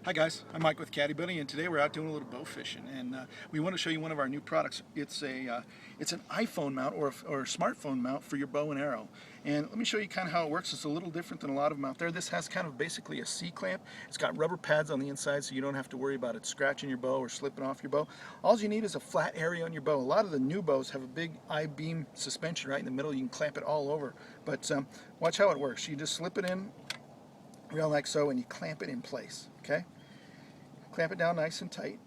Hi guys, I'm Mike with Caddy Buddy, and today we're out doing a little bow fishing, and we want to show you one of our new products. It's an iPhone mount or a smartphone mount for your bow and arrow. And let me show you kind of how it works. It's a little different than a lot of them out there. This has kind of basically a C-clamp. It's got rubber pads on the inside, so you don't have to worry about it scratching your bow or slipping off your bow. All you need is a flat area on your bow. A lot of the new bows have a big I-beam suspension right in the middle. You can clamp it all over, but watch how it works. You just slip it in real like so, and you clamp it in place. Okay. Clamp it down nice and tight,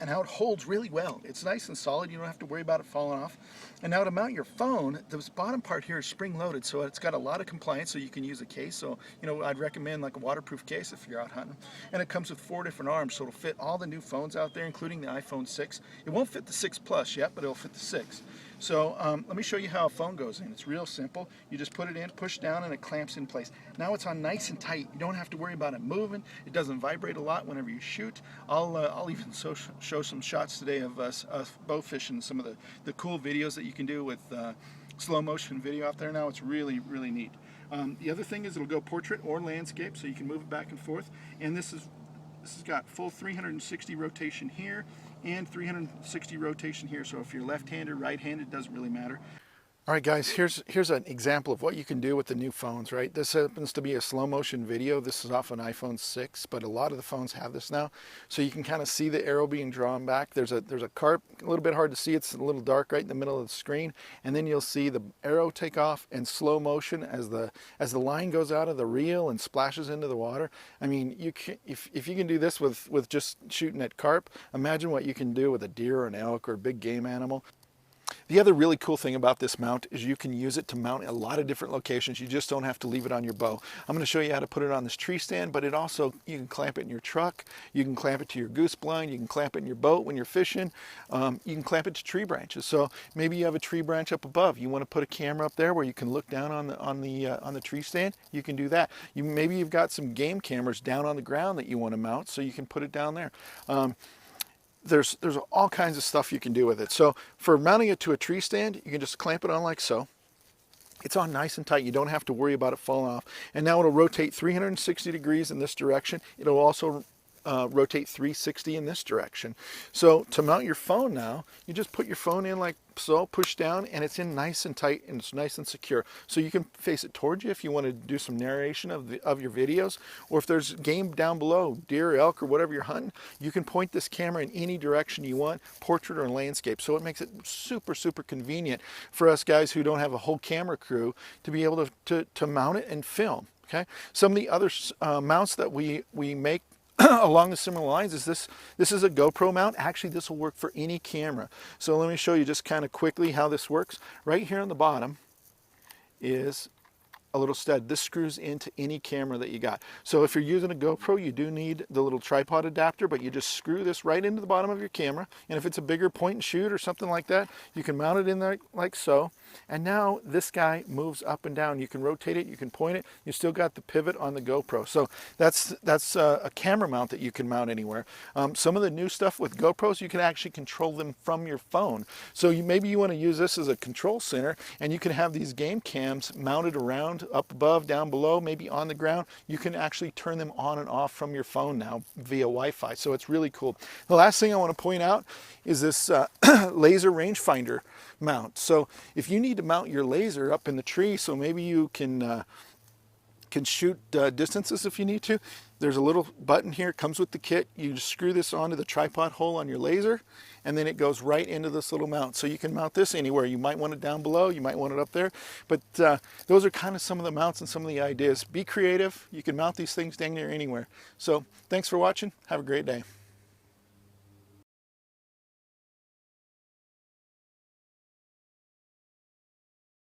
and how it holds really well. It's nice and solid. You don't have to worry about it falling off. And now to mount your phone, this bottom part here is spring loaded, so it's got a lot of compliance, so you can use a case. So I'd recommend like a waterproof case if you're out hunting. And it comes with 4 different arms, so it'll fit all the new phones out there, including the iPhone 6. It won't fit the 6 Plus yet, but it'll fit the 6. So let me show you how a phone goes in. It's real simple. You just put it in, push down, and it clamps in place. Now it's on nice and tight. You don't have to worry about it moving. It doesn't vibrate a lot whenever you shoot. I'll even show some shots today of us bow fishing, some of the cool videos that you can do with slow motion video out there now. It's really, really neat. The other thing is it'll go portrait or landscape, so you can move it back and forth. And this has got full 360 rotation here and 360 rotation here. So if you're left-handed, right-handed, it doesn't really matter. All right, guys, here's an example of what you can do with the new phones, right? This happens to be a slow motion video. This is off an iPhone 6, but a lot of the phones have this now. So you can kind of see the arrow being drawn back. There's a carp, a little bit hard to see. It's a little dark right in the middle of the screen. And then you'll see the arrow take off in slow motion as the line goes out of the reel and splashes into the water. I mean, if you can do this with just shooting at carp, imagine what you can do with a deer or an elk or a big game animal. The other really cool thing about this mount is you can use it to mount a lot of different locations. You just don't have to leave it on your bow. I'm going to show you how to put it on this tree stand, but you can clamp it in your truck, you can clamp it to your goose blind, you can clamp it in your boat when you're fishing, you can clamp it to tree branches. So maybe you have a tree branch up above, you want to put a camera up there where you can look down on the tree stand, you can do that. Maybe you've got some game cameras down on the ground that you want to mount, so you can put it down there. There's all kinds of stuff you can do with it. So for mounting it to a tree stand, you can just clamp it on like so. It's on nice and tight. You don't have to worry about it falling off. And now it'll rotate 360 degrees in this direction. It'll also rotate 360 in this direction. So to mount your phone now, you just put your phone in like so, push down, and it's in nice and tight, and it's nice and secure. So you can face it towards you if you want to do some narration of your videos, or if there's game down below, deer, elk, or whatever you're hunting, you can point this camera in any direction you want, portrait or landscape. So it makes it super, super convenient for us guys who don't have a whole camera crew to be able to mount it and film. Okay. Some of the other mounts that we make along the similar lines is this is a GoPro mount. Actually, this will work for any camera. So let me show you just kind of quickly how this works. Right here on the bottom is a little stud. This screws into any camera that you got. So if you're using a GoPro, you do need the little tripod adapter, but you just screw this right into the bottom of your camera. And if it's a bigger point and shoot or something like that, you can mount it in there like so. And now this guy moves up and down. You can rotate it, you can point it. You still got the pivot on the GoPro. So that's a camera mount that you can mount anywhere. Some of the new stuff with GoPros, you can actually control them from your phone. So maybe you want to use this as a control center, and you can have these game cams mounted around, up above, down below, maybe on the ground. You can actually turn them on and off from your phone now via Wi-Fi. So it's really cool. The last thing I want to point out is this laser rangefinder mount. So if you need to mount your laser up in the tree, so maybe you can shoot distances if you need to, there's a little button here. It comes with the kit. You just screw this onto the tripod hole on your laser, and then it goes right into this little mount. So you can mount this anywhere. You might want it down below, you might want it up there, but those are kind of some of the mounts and some of the ideas. Be creative. You can mount these things dang near anywhere. So thanks for watching. Have a great day.